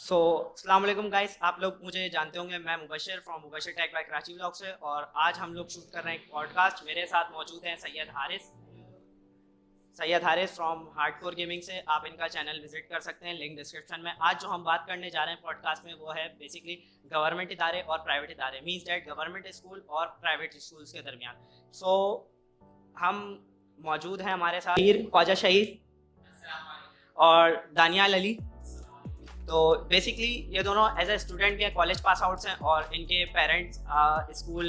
अस्सलाम वालेकुम गाइस, आप लोग मुझे जानते होंगे। मैं Mubashir from Mubashir tech by Karachi vlog से, और आज हम लोग शूट कर रहे हैं एक पॉडकास्ट। मेरे साथ मौजूद हैं Syed Haris from hardcore gaming से। आप इनका चैनल विजिट कर सकते हैं, लिंक डिस्क्रिप्शन में। आज जो हम बात करने जा रहे हैं पॉडकास्ट में वो है बेसिकली गवर्नमेंट इदारे और प्राइवेट इदारे, मीन्स डैट गवर्नमेंट स्कूल और प्राइवेट स्कूल्स के दरमियान। सो हम मौजूद हैं, हमारे साथ ख्वाजा शहीद और दानियाल अली। तो बेसिकली ये दोनों एज ए स्टूडेंट के कॉलेज पास आउट्स हैं और इनके पेरेंट्स स्कूल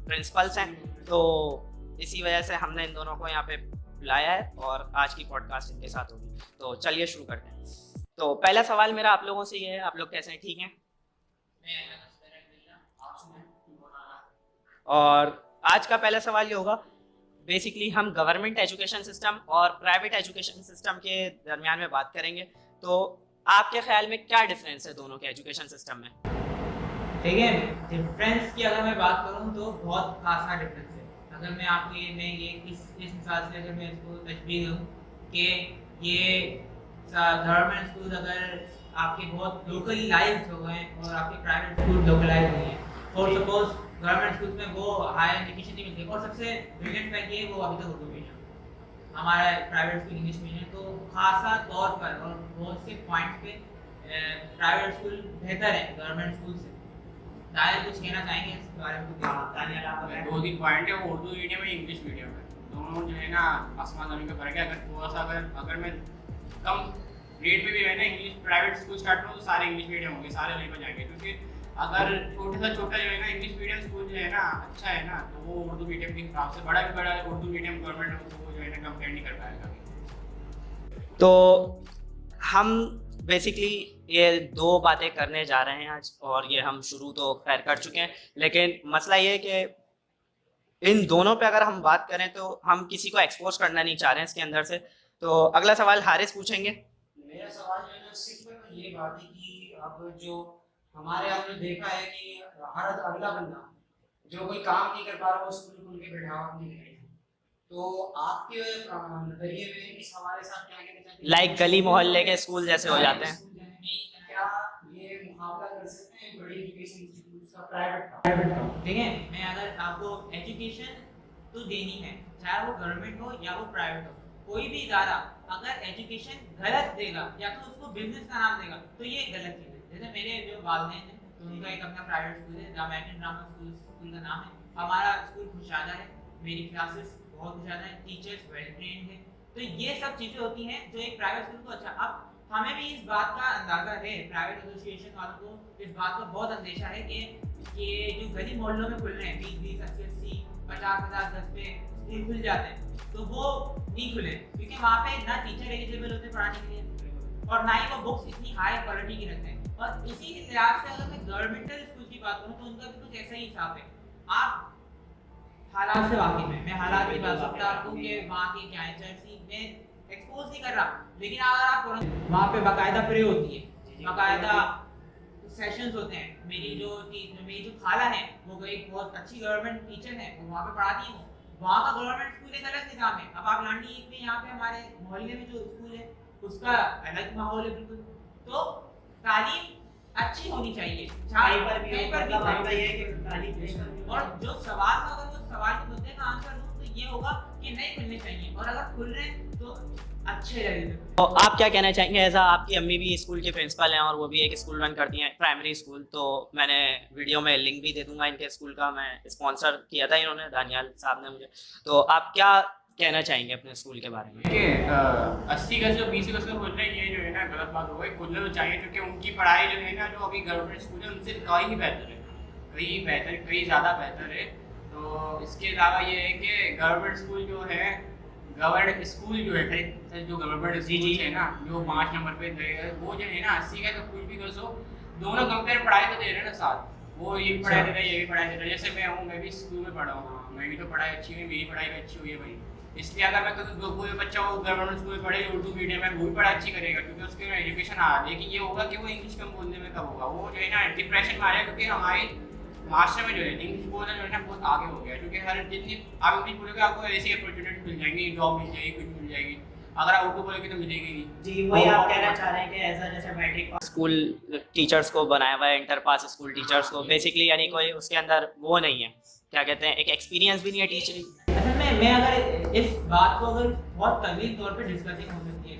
प्रिंसिपल्स हैं। तो इसी वजह से हमने इन दोनों को यहाँ पे बुलाया है और आज की पॉडकास्ट इनके साथ होगी। तो चलिए शुरू करते हैं। तो पहला सवाल मेरा आप लोगों से ये है, आप लोग कैसे हैं? ठीक हैं? और आज का पहला सवाल ये होगा, बेसिकली हम गवर्नमेंट एजुकेशन सिस्टम और प्राइवेट एजुकेशन सिस्टम के दरमियान में बात करेंगे। तो आपके ख्याल में क्या डिफरेंस है दोनों के एजुकेशन सिस्टम में? ठीक है, डिफरेंस की अगर मैं बात करूं तो बहुत खासा डिफरेंस है। अगर मैं आपको ये इस मिसाल से अगर मैं इसको तशबीह दूं कि ये गवर्नमेंट स्कूल अगर आपके बहुत लोकलाइज्ड हो गए और आपके प्राइवेट स्कूल लोकलाइज्ड नहीं है, और सपोज गवर्नमेंट स्कूल में वो हायर एजुकेशन नहीं मिलती, और सबसे ब्रिलियंट फैक्ट ये वो अभी तक उर्दू मीडियम, हमारा प्राइवेट स्कूल इंग्लिश मीडियम। तो खासा तौर पर और बहुत से पॉइंट्स पे प्राइवेट स्कूल बेहतर है गवर्नमेंट स्कूल से। दानियाल कुछ कहना चाहेंगे इस बारे में? दानियाल आप बताएं। दो तीन पॉइंट है, वो उर्दू मीडियम है, इंग्लिश मीडियम है, दोनों जो है ना आसमान ज़मीन का फर्क है। अगर थोड़ा सा अगर मैं कम रेट में भी है ना इंग्लिश प्राइवेट स्कूल स्टार्ट करूँ तो सारे इंग्लिश मीडियम होंगे, सारे वहीं पर जाएंगे। क्योंकि अगर छोटे से छोटा जो है ना इंग्लिश मीडियम स्कूल जो है ना अच्छा है ना, तो वो उर्दू मीडियम के हिसाब से बड़ा भी बड़ा उर्दू मीडियम गवर्नमेंट वो जो है ना कंपेयर नहीं कर पाएगा। तो हम बेसिकली ये दो बातें करने जा रहे हैं आज, और ये हम शुरू तो खैर कर चुके हैं, लेकिन मसला ये है कि इन दोनों पे अगर हम बात करें तो हम किसी को एक्सपोज करना नहीं चाह रहे हैं इसके अंदर से। तो अगला सवाल हारिस पूछेंगे। मेरा सवाल जो है ना सिर्फ ये बात है कि अब जो हमारे आपने देखा है कि हर अगला बंदा जो कोई काम नहीं कर पा रहा वो स्कूल खोल के बैठा हुआ नहीं है। तो आपके नजरिए में इस हमारे साथ क्या कहना चाहते हैं? लाइक गली मोहल्ले के स्कूल जैसे हो जाते हैं। क्या ये मुकाबला कर सकते हैं बड़ी एजुकेशन इंस्टीट्यूट्स का प्राइवेट का? ठीक है, मैं अगर आपको एजुकेशन तो देनी है, चाहे वो गवर्नमेंट हो या वो प्राइवेट हो, कोई भी इदारा अगर एजुकेशन गलत देगा या तो उसको बिजनेस का नाम देगा तो ये गलत चीज़ है। जैसे मेरे जो वालिदैन हैं तो उनका एक अपना प्राइवेट स्कूल है, अमेरिकन ड्रामा स्कूल का नाम है। हमारा स्कूल खुशादा है, मेरी क्लासेस बहुत ज़्यादा है, टीचर्स वेल ट्रेन्ड हैं। तो ये सब चीज़ें होती हैं जो एक प्राइवेट स्कूल को अच्छा। अब हमें भी इस बात का अंदाज़ा है, प्राइवेट एसोसिएशन वालों को इस बात का बहुत अंदेशा है कि ये जो गली मोहल्लों में खुल रहे हैं 20-20, 80-80, 50-50 10 पे स्कूल खुल जाते हैं, तो वो नहीं खुले क्योंकि वहाँ पे ना टीचर एलिजिबल होते पढ़ाने के लिए और ना ही वो बुक्स इतनी हाई क्वालिटी की रखते हैं। और इसी लिहाज से अगर मैं गवर्नमेंटल स्कूल की बात करूँ तो उनका भी कुछ ऐसा ही हिसाब है। आप हालात से वाकिफ है, मैं हालात की बात सकता आपको कि वहाँ की क्या है, जर्सी में एक्सपोज नहीं कर रहा, लेकिन अगर आप वहाँ पे बाकायदा प्रे होती है, बाकायदा सेशंस होते हैं। मेरी जो खाला है वो एक बहुत अच्छी गवर्नमेंट टीचर है, वो वहाँ पे पढ़ाती है। वहाँ का गवर्नमेंट स्कूल एक अलग निज़ाम है। अब आप लांडी एक में यहाँ पे हमारे मोहल्ले में जो स्कूल है उसका अलग माहौल है बिल्कुल। तो तालीम अच्छी होनी चाहिए, कहीं पर भी। और जो सवाल का अगर वो सवाल के मुद्दे का आंसर दूं तो ये होगा कि नहीं खुलने चाहिए, और अगर खुल रहे हैं तो अच्छे लगेंगे। तो आप क्या कहना चाहेंगे? ऐसा आपकी अम्मी भी स्कूल के प्रिंसिपल हैं और वो भी एक स्कूल रन करती हैं, प्राइमरी स्कूल। तो मैंने वीडियो में लिंक भी दे दूंगा इनके स्कूल का, मैं स्पॉन्सर किया था इन्होंने, दानियाल साहब ने मुझे। तो आप क्या कहना चाहेंगे अपने स्कूल के बारे में? देखिए 80 गज और 20 गज का बोल रहे हैं, ये जो है ना गलत बात हो गई। खुलना तो चाहिए क्योंकि उनकी पढ़ाई जो है ना जो अभी गवर्नमेंट स्कूल है उनसे कहीं बेहतर है, कहीं ज़्यादा बेहतर है। तो इसके अलावा ये है कि गवर्नमेंट स्कूल जो है गवर्नमेंट स्कूल जो है जो गवर्नमेंट स्कूल है ना जो 5 नंबर पे गए वो जो है ना 80 का तो कुछ भी कर सो, दोनों कंपेयर पढ़ाई तो दे रहे हैं ना साथ, वो ये भी पढ़ाई दे रहा है ये भी पढ़ाई दे रहा है। जैसे मैं हूँ, मैं भी स्कूल में पढ़ा हूँ, मैं भी तो पढ़ाई अच्छी हुई, मेरी पढ़ाई भी अच्छी हुई है भाई। इसलिए अगर मैं कोई बच्चा वो गवर्नमेंट स्कूल में पढ़े उर्दू मीडियम में, वो भी पढ़ाई अच्छी करेगा क्योंकि उसके एजुकेशन आ रही है। लेकिन ये होगा कि वो इंग्लिश कम बोलने में कब होगा, वो जो है ना डिप्रेशन में आ रहा है क्योंकि हमारे मास्टर में जो है इंग्लिश बोलना जो है ना बहुत आगे हो गया है। क्योंकि हर जितनी आप इंग्लिश बोलोगे आपको ऐसी अपॉर्चुनिटी मिल जाएंगी, जॉब मिल जाएगी, कुछ मिल जाएगी। अगर आप उर्दू बोलोगे तो मिलेगी नहीं। जी, वही आप कहना चाह रहे हैं कि ऐसा जैसे मैट्रिक पास स्कूल टीचर्स को बनाया हुआ है, इंटर पास स्कूल टीचर्स को बेसिकली, यानी कोई उसके अंदर वो नहीं है, क्या कहते हैं, एक एक्सपीरियंस भी नहीं है टीचिंग। असल में मैं अगर इस बात को अगर बहुत तवील तौर पे डिस्कसिंग हो सकती है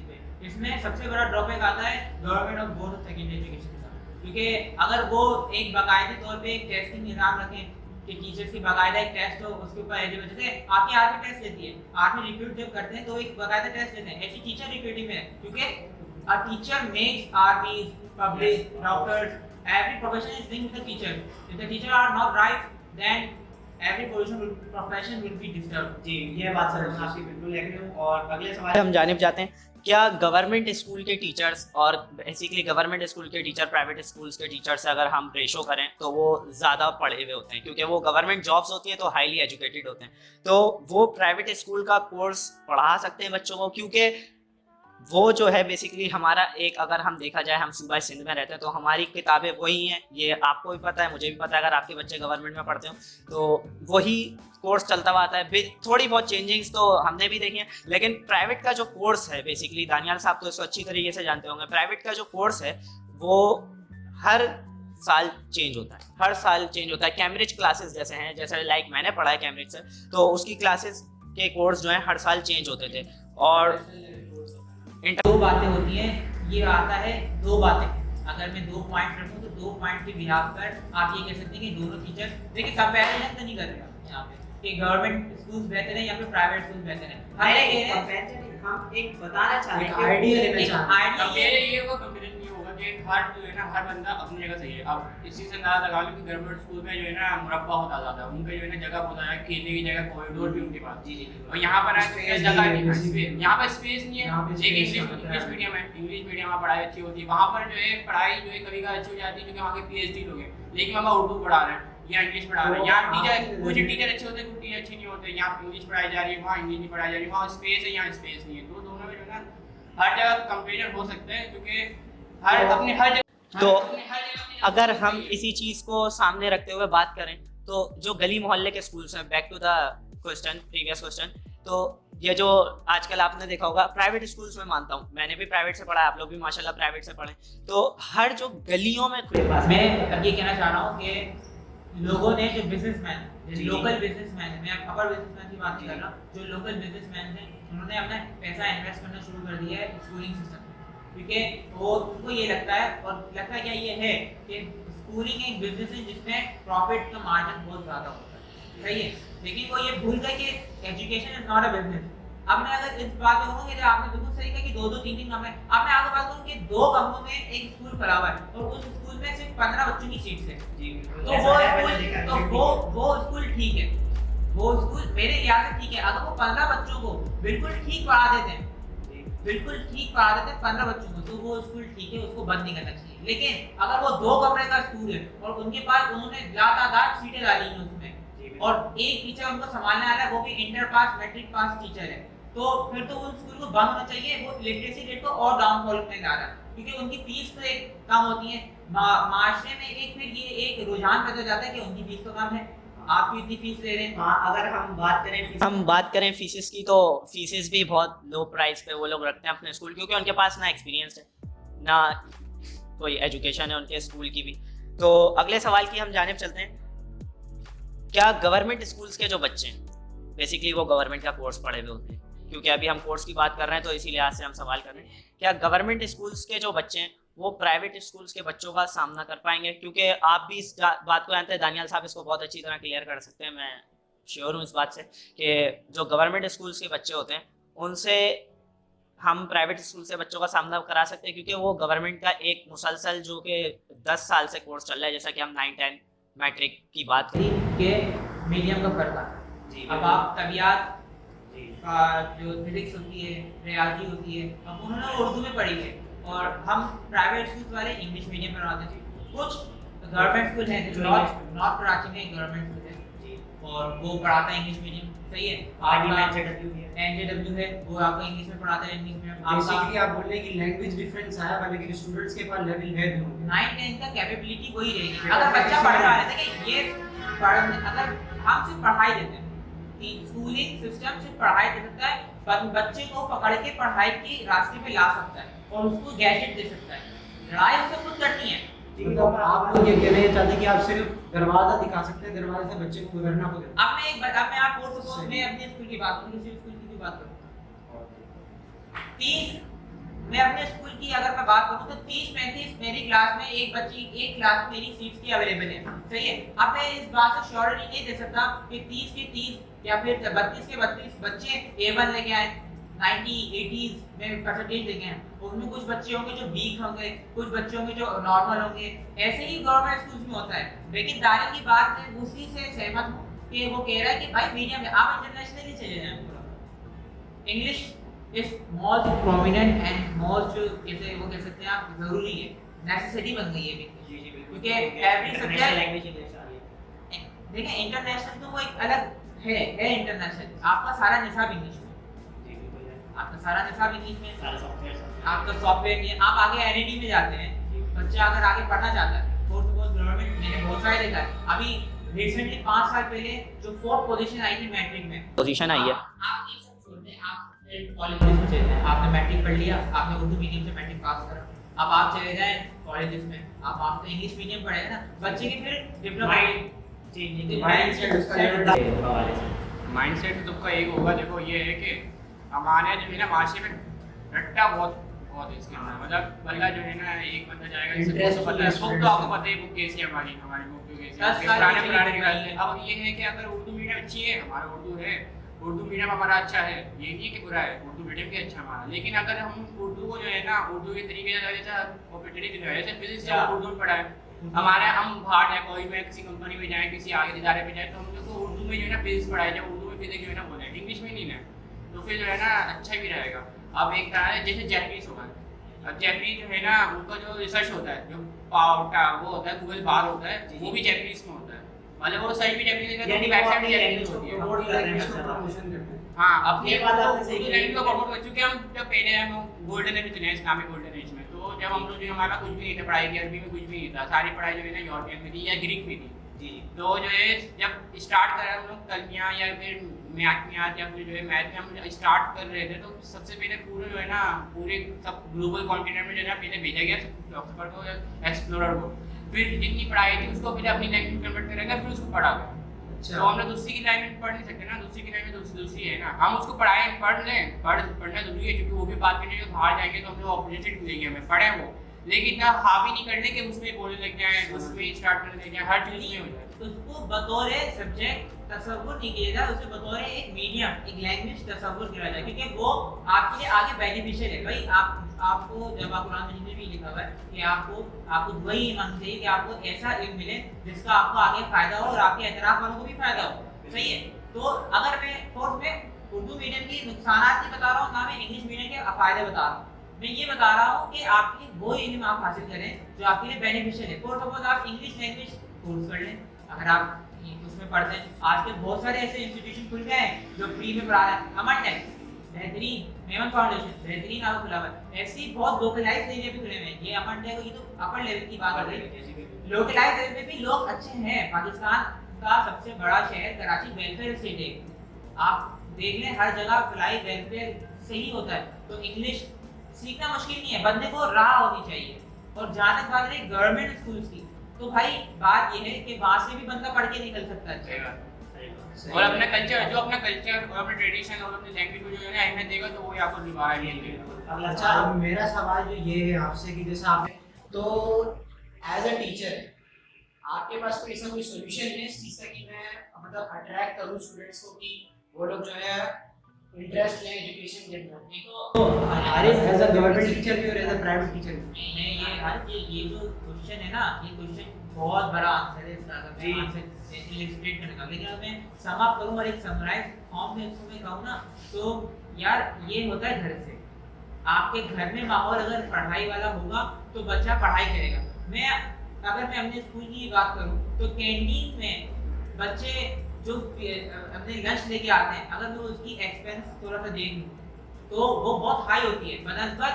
इसमें सबसे बड़ा ड्रॉबैक आता है government of board of secondary education का, क्योंकि अगर वो एक बाकायदे तौर पे एक टेस्टिंग निज़ाम रखें कि टीचर्स की बाकायदा एक टेस्ट हो, उसके ऊपर एलिजिबल, जैसे आपकी आर्मी टेस्ट लेती है, आर्मी रिक्रूट जब करते हैं तो एक बाकायदा टेस्ट लेते हैं, ऐसी टीचर रिक्रूटिंग में है, क्योंकि a teacher makes armies, public, doctors, every profession is linked with the teacher. If the teacher are not right, then every profession will be disturbed. जी, ये बात सर मैं आपकी बिल्कुल एग्री हूँ। और अगले सवाल हम जानिब जाते हैं, क्या गवर्नमेंट स्कूल के टीचर्स और बेसिकली गवर्नमेंट स्कूल के टीचर प्राइवेट स्कूल्स के टीचर से अगर हम रेशो करें तो वो ज़्यादा पढ़े हुए होते हैं, क्योंकि वो गवर्नमेंट जॉब्स होती हैं तो हाईली एजुकेटेड होते हैं, तो वो प्राइवेट स्कूल का कोर्स पढ़ा सकते हैं बच्चों को, क्योंकि वो जो है बेसिकली हमारा एक, अगर हम देखा जाए हम सूबा सिंध में रहते हैं तो हमारी किताबें वही हैं, ये आपको भी पता है, मुझे भी पता है, अगर आपके बच्चे गवर्नमेंट में पढ़ते हो तो वही कोर्स चलता हुआ आता है। थोड़ी बहुत चेंजिंग्स तो हमने भी देखी हैं, लेकिन प्राइवेट का जो कोर्स है बेसिकली, दानियाल साहब तो इसको अच्छी तरीके से जानते होंगे, प्राइवेट का जो कोर्स है वो हर साल चेंज होता है, हर साल चेंज होता है। कैम्ब्रिज क्लासेस जैसे हैं, जैसे लाइक मैंने पढ़ा है कैम्ब्रिज से, तो उसकी क्लासेस के कोर्स जो हैं हर साल चेंज होते थे। और दो बातें होती हैं, ये आता है दो बातें, अगर मैं दो पॉइंट रखूं तो दो पॉइंट के बिहाफ पर आप ये कह सकते हैं कि दोनों टीचर, देखिए कंपैरिजन तो नहीं कर रहे हैं यहाँ पे कि गवर्नमेंट स्कूल्स बेहतर है या फिर प्राइवेट स्कूल बेहतर है, हम ये कह रहे हैं, हम एक बताना चाह रहे हैं, आइडिया लेना चाह रहे हैं। मेरे ये होगा कंपैरिजन ये होगा कि हर जो है ना, हर बंदा अपनी जगह सही है। अब इसी से अंदाजा लगा लो कि गवर्नमेंट स्कूल में जो है ना मुरब्बा होता ज़्यादा है, उनका जो है ना जगह होता है, खेलने की जगह, कॉरिडोर भी उनके पास, और यहाँ पर आए तो जगह नहीं, यहाँ पर स्पेस नहीं है। एक इंग्लिश मीडियम है, इंग्लिश मीडियम में पढ़ाई अच्छी होती है, वहाँ पर जो है पढ़ाई जो है कभी कभी अच्छी हो जाती है क्योंकि वहाँ के PhD लोग हैं, लेकिन वहाँ उर्दू पढ़ा रहे हैं या इंग्लिश पढ़ा रहे हैं, यहाँ टीचर कुछ टीचर अच्छे होते हैं, कुछ टीचर अच्छे नहीं होते, यहाँ इंग्लिश पढ़ाई जा रही है, वहाँ इंग्लिश नहीं पढ़ाई जा रही है, वहाँ स्पेस है, यहाँ स्पेस नहीं है, तो दोनों में जो है ना हर जगह कंपेरिजन हो सकते हैं, क्योंकि हर अपने हर जगह, तो अगर हम इसी चीज़ को सामने रखते हुए बात करें तो जो गली मोहल्ले के स्कूल्स हैं, back to the question, previous question, तो ये जो आजकल आपने देखा होगा प्राइवेट स्कूल्स में, मानता हूँ मैंने भी प्राइवेट से पढ़ा है, आप लोग भी माशाल्लाह प्राइवेट से पढ़े, तो हर जो गलियों में मैं ये कहना चाह रहा हूँ कि लोगों ने जो बिजनेसमैन, लोकल बिजनेसमैन है, मैं अपर बिजनेसमैन की बात नहीं कर रहा, जो लोकल बिजनेसमैन हैं उन्होंने अपना पैसा इन्वेस्ट करना शुरू कर दिया है स्कूलिंग सिस्टम में, क्योंकि वो उनको ये लगता है, और लगता क्या ये है कि स्कूलिंग एक बिजनेस है जिसमें प्रॉफिट का मार्जिन बहुत ज़्यादा होता है, सही है, लेकिन वो ये भूल गए कि education is not a business. अब मैं अगर इस बात पे कहूँगा कि आपने बिल्कुल सही कहा कि दो दो तीन तीन कमरे, आपने आगे बात करूँ कि दो कमरों में एक स्कूल पड़ा हुआ है और उस स्कूल में सिर्फ 15 बच्चों की सीट्स है, तो वो स्कूल ठीक है, वो स्कूल मेरे याद से ठीक है, अगर वो 15 बच्चों को बिल्कुल ठीक पढ़ा देते हैं, बिल्कुल ठीक पढ़ा देते हैं 15 बच्चों को, तो वो स्कूल ठीक है, उसको बंद नहीं करना चाहिए। लेकिन अगर वो दो कमरे का स्कूल है और उनके पास उन्होंने लातादार सीटें डाली हैं उसमें, और एक टीचर उनको संभालने आ रहा है, वो भी inter pass matric pass teacher है, तो फिर तो उस स्कूल को बंद होना चाहिए, वो लिटरेसी रेट को और डाउनफॉल में ला रहा है, क्योंकि उनकी फीस तो एक कम होती है, माशरे में एक फिर ये एक रुझान पैदा हो जाता है कि उनकी फीस तो कम है, आप भी इतनी फीस ले रहे हैं। हाँ, अगर हम बात करें फीसेस की, तो फीसेस भी बहुत लो प्राइस पे वो लोग रखते हैं अपने स्कूल, क्योंकि उनके पास ना एक्सपीरियंस है ना कोई एजुकेशन है उनके स्कूल की भी। तो अगले सवाल की हम जानिब चलते हैं, क्या गवर्नमेंट स्कूल्स के जो बच्चे हैं बेसिकली वो गवर्नमेंट का कोर्स पढ़े हुए होते हैं, क्योंकि अभी हम कोर्स की बात कर रहे हैं तो इसी लिहाज से हम सवाल कर रहे हैं, क्या गवर्नमेंट स्कूल्स के जो बच्चे हैं वो प्राइवेट स्कूल्स के बच्चों का सामना कर पाएंगे? क्योंकि आप भी इस बात को जानते हैं, दानियाल साहब इसको बहुत अच्छी तरह क्लियर कर सकते हैं, मैं श्योर हूँ इस बात से कि जो गवर्नमेंट स्कूल्स के बच्चे होते हैं उनसे हम प्राइवेट स्कूल से बच्चों का सामना करा सकते हैं, क्योंकि वो गवर्नमेंट का एक मुसलसल जो कि 10 साल से कोर्स चल रहा है, जैसा कि हम 9-10 मैट्रिक की बात करें के मीडियम का फर्क आता है। जी, अब आप तबियात जो फिजिक्स होती है, रियाजी होती है, अब उन्होंने उर्दू में पढ़ी है और हम प्राइवेट स्कूल वाले इंग्लिश मीडियम में पढ़ाते थे। कुछ गवर्नमेंट स्कूल है जो नॉर्थ कराची में गवर्नमेंट स्कूल है और वो पढ़ाता है इंग्लिश मीडियम, सही है। एनजेडब्ल्यू है वो आपको इंग्लिश में पढ़ाता है, इंग्लिश में बेसिकली आप बोल रहे हैं कि लैंग्वेज डिफरेंस आया है, लेकिन स्टूडेंट्स के पास लेवल है दोनों। 9-10 का कैपेबिलिटी वही रहेगी। अगर बच्चा पढ़ रहा है कि ये अगर हम सिर्फ पढ़ाई देते हैं, स्कूलिंग सिस्टम सिर्फ पढ़ाई दे सकता है, बच्चे को पकड़ के पढ़ाई के रास्ते पे ला सकता है और उसको गैजेट दे सकता है, लड़ाई उससे खुद करनी है। मतलब आप लोग ये कहना चाहते हैं कि आप सिर्फ दरवाजा दिखा सकते हैं, दरवाजे से बच्चे को गुजरना खुद है। अब मैं आप फोर्स सपोज मैं अपने स्कूल की बात करूं, किसी स्कूल की भी बात करूं, 30 मैं अपने स्कूल की अगर मैं बात करूं तो 30-35 मेरी क्लास में एक क्लास में मेरी सीट्स की अवेलेबल है, सही है। अब मैं इस बात से श्योरिटी नहीं दे सकता कि 30 के 30 या फिर 32 के 32 बच्चे A1 लेके आए, 90 80s में परसेंटेज लेके आए। उसमें कुछ बच्चे होंगे जो वीक होंगे, कुछ बच्चे होंगे जो नॉर्मल होंगे, ऐसे ही गवर्नमेंट स्कूल्स में होता है। लेकिन दारी की बात है उसी से सहमत हूं कि वो कह रहा है कि भाई मीडियम में आप इंटरनेशनली चले जाएं, पूरा English is most prominent and most जैसे वो कह सकते हैं आप जरूरी है, नेसेसिटी बन गई है जी जी बिल्कुल, क्योंकि एवरी सब्जेक्ट लैंग्वेज इंग्लिश आ रही है। देखिए इंटरनेशनल तो वो एक अलग है इंटरनेशनल, आपका सारा निसाब इंग्लिश में, जी बिल्कुल है, आपका सारा निसाब इंग्लिश में, सारे सॉफ्टवेयर आपका सॉफ्टवेयर नहीं, आप आगे एनईडी में जाते हैं, बच्चा अगर आगे पढ़ना चाहता है फोर्थ गवर्नमेंट मैंने बहुत सारे देखा है। अभी रिसेंटली 5 साल पहले जो 4th पोजीशन आई थी मैट्रिक में, पोजीशन आई है, आप ये सब छोड़ दें, आप कॉलेजेस में चले जाएं, आपने मैट्रिक पढ़ लिया, आपने उर्दू मीडियम से मैट्रिक पास करा, अब आप चले जाएं कॉलेजेस में, अब आप तो इंग्लिश मीडियम पढ़ेंगे ना, बच्चे की फिर डिप्लोमा जी जी माइंडसेट उसका माइंडसेट तो सबका एक होगा। देखो ये है कि हमारे जो है ना माशरे में रट्टा बहुत बहुत है इसके अंदर, मतलब बंदा जो है ना एक बंदा जाएगा Interest इसको पता है, बुक तो आपको पता है बुक कैसी है हमारी बुक कैसी है, पुराने निकालते हैं। अब ये है कि अगर उर्दू मीडियम अच्छी है, हमारा उर्दू है, उर्दू मीडियम हमारा अच्छा है, ये नहीं कि बुरा है, उर्दू मीडियम भी अच्छा हमारा, लेकिन अगर हम उर्दू को जो है ना उर्दू के तरीके से जैसा अपॉर्चुनिटी दिया है, जैसे फिजिक्स से उर्दू में पढ़ा है, हमारे हम बाहर जाए कोई में किसी कंपनी में जाए, किसी आगे इदारे में जाए, तो हम लोग को उर्दू में जो है ना फिजिक्स पढ़ाई जाए, उर्दू में फिजिक्स जो है ना बोले, इंग्लिश में नहीं ना, तो फिर जो है ना अच्छा भी रहेगा। अब एक तरह है जैसे जैपनीज होगा, अब जैपनीज जो है ना उनका जो रिसर्च होता है, जो पावटा वो होता है गूगल बार होता है, वो भी जैपनीज में होता है, मतलब वो साइड भी जैपनीज है, यानी तो वेबसाइट भी लैंग्वेज जैपनीज होती है। प्रमोट लैंग्वेज को प्रमोशन करते हैं। हाँ, अब ये बात आपने सही उर्दू कही। लैंग्वेज को प्रमोट कर चुके हम, जब पहले हम गोल्डन एज थे, इस्लामिक गोल्डन एज में, तो जब हम लोग जो हमारा कुछ भी नहीं था पढ़ाई की, अरबी में कुछ भी नहीं था, सारी पढ़ाई जो है ना यूरोपियन में थी या ग्रीक में थी, जी तो जो है जब स्टार्ट करा हम लोग कलमियाँ या फिर मैथ या फिर जो है मैथ में हम स्टार्ट कर रहे थे, तो सबसे पहले पूरे जो है ना पूरे सब ग्लोबल कॉन्टिनेंट में जो है ना पहले भेजा गया फिलोसफर को, एक्सप्लोरर को, फिर जितनी पढ़ाई थी उसको पहले अपनी लैंग्वेज में कन्वर्ट करेगा, फिर उसको पढ़ा गया। तो हम लोग दूसरी की लैंग्वेज पढ़ नहीं सकते ना, दूसरी की लैंग्वेज दूसरी है ना, हम उसको पढ़ाएं पढ़ लें, पढ़ना जरूरी है, क्योंकि वो भी बात करने के बाहर जाएंगे तो हम लोग अपॉर्चुनिटी मिलेगी हमें, पढ़े वो, लेकिन ना हावी नहीं करने के उसमें बोलने लग जाए, उसमें स्टार्ट करने लग जाए, हर चीज में हो जाए। उसको बतौर सब्जेक्ट तसव्वुर नहीं किया जाए, उसे बतौर एक मीडियम एक लैंग्वेज तसव्वुर किया जाए, क्योंकि वो आपके लिए आगे बेनिफिशियल है। भाई आपको जब आप कुरान मजीद में भी लिखा हुआ है कि आपको वही ईमान चाहिए कि आपको ऐसा इल्म मिले जिसका आपको आगे फायदा हो और आपके एतराफ वालों को भी फायदा हो, सही है। तो अगर मैं फोर्थ में उर्दू मीडियम की नुकसानात नहीं बता रहा हूँ, ना मैं इंग्लिश मीडियम के फायदे बता रहा हूँ, मैं ये बता रहा हूँ कि आपके वो इल्म आप हासिल करें जो आपके लिए बेनिफिशियल है। फॉर सपोज आप इंग्लिश लैंग्वेज कोर्स कर लें, अगर आप उसमें पढ़ते हैं, आजकल बहुत सारे ऐसे इंस्टीट्यूशन खुल गए हैं जो फ्री में पढ़ा रहे हैं, अमन टेक बेहतरीन, मेमन फाउंडेशन बेहतरीन आपको खुला हुआ है, ऐसी बहुत लोकलाइज्ड एरिया भी खुले हुए हैं। ये अमन टेक ये तो अपर लेवल की बात हो रही है, लोकलाइज्ड एरिया में भी लोग अच्छे हैं। पाकिस्तान का सबसे बड़ा शहर कराची वेलफेयर स्टेट है, आप देख लें हर जगह फ्लाई वेलफेयर से ही होता है, तो इंग्लिश सीखना मुश्किल नहीं है, बंदे को राह होनी चाहिए। और जहाँ तक बात रही गवर्नमेंट स्कूल्स की, तो भाई बात ये है कि वहाँ से भी बंदा पढ़ के निकल सकता है। और अपना कल्चर जो अपना कल्चर और अपना ट्रेडिशन और अपनी लैंग्वेज को जो है ना अहमियत देगा, तो वो ही आपको निभा रही है। अच्छा, अब मेरा सवाल जो ये है आपसे कि जैसे आप तो एज अ टीचर आपके पास कोई ऐसा कोई सॉल्यूशन है इस चीज़ का कि मैं मतलब अट्रैक्ट करूँ स्टूडेंट्स को कि वो लोग जो है इंटरेस्ट लें एजुकेशन के अंदर? तो हमारे एज अ गवर्नमेंट टीचर भी और एज अ प्राइवेट टीचर भी ये जो क्वेश्चन है ना, ये क्वेश्चन बहुत बड़ा आंसर है इसका, अगर मैं आंसर इलस्ट्रेट करने का, लेकिन अगर मैं सम अप करूं और एक समराइज फॉर्म में इसको मैं कहूं ना, तो यार ये होता है घर से। आपके घर में माहौल अगर पढ़ाई वाला होगा तो बच्चा पढ़ाई करेगा। अगर मैं अपने स्कूल की बात करूं तो कैंटीन में बच्चे जो अपने लंच लेके आते हैं, अगर मैं उसकी एक्सपेंस थोड़ा सा देख लूं तो वो बहुत हाई होती है बनस्बत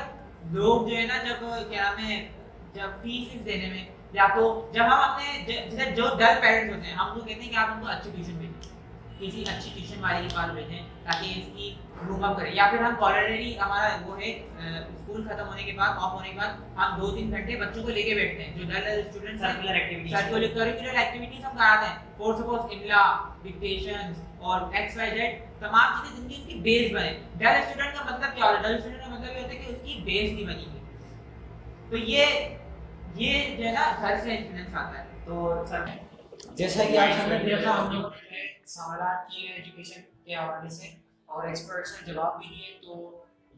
लोग जो है ना, जब क्या नाम है, जब फीस देने में, या तो जब हम अपने जैसे जो डल पेरेंट्स होते हैं, हम तो कहते हैं कि आप उनको अच्छी ट्यूशन भेजें, किसी अच्छी ट्यूशन वाले के पास भेजें ताकि इसकी ग्रूम अप करें, या फिर हम ऑलरेडी हमारा वो है स्कूल खत्म होने के बाद, ऑफ होने के बाद हम 2-3 घंटे बच्चों को लेके बैठते हैं, जो dull student circular activities curricular activities हम कराते हैं, फॉर सपोज इमला, डिक्टेशंस और XYZ तमाम चीजें जिनकी उनकी बेस बने। डल स्टूडेंट का मतलब क्या होता है? डल स्टूडेंट का मतलब ये होता है कि उसकी बेस नहीं बनी हुई। तो ये जो है ना घर से इन्फ्लुएंस आता है। तो सर जैसा कि आज हमने देखा, हम लोगों ने सवाल किए एजुकेशन के हवाले से और एक्सपर्ट्स ने जवाब भी दिए, तो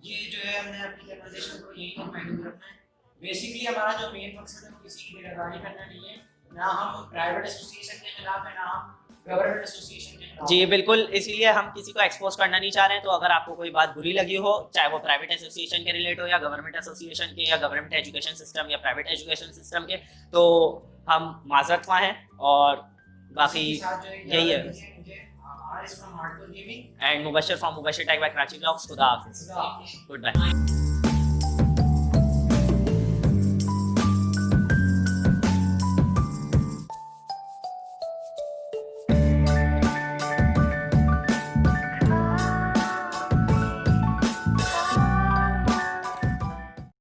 ये जो है हमने अपनी कन्वर्सेशन को यही कंक्लूड रखना है। बेसिकली हमारा जो मेन मकसद है वो किसी की निगरानी करना नहीं है, ना हम प्राइवेट एसोसिएशन के खिलाफ है, ना हम गवर्नमेंट एसोसिएशन के खिलाफ। जी बिल्कुल, इसीलिए हम किसी को एक्सपोज करना नहीं चाह रहे हैं। तो अगर आपको कोई बात बुरी लगी हो, चाहे वो प्राइवेट एसोसिएशन के रिलेट हो या गवर्नमेंट एसोसिएशन के या गवर्नमेंट एजुकेशन सिस्टम या प्राइवेट एजुकेशन सिस्टम के, तो हम माजरत ख्वाह हैं। और बाकी यही है। And Mubashar from Mubashar tech by Karachi blogs. खुदा हाफिज़, गुड बाय।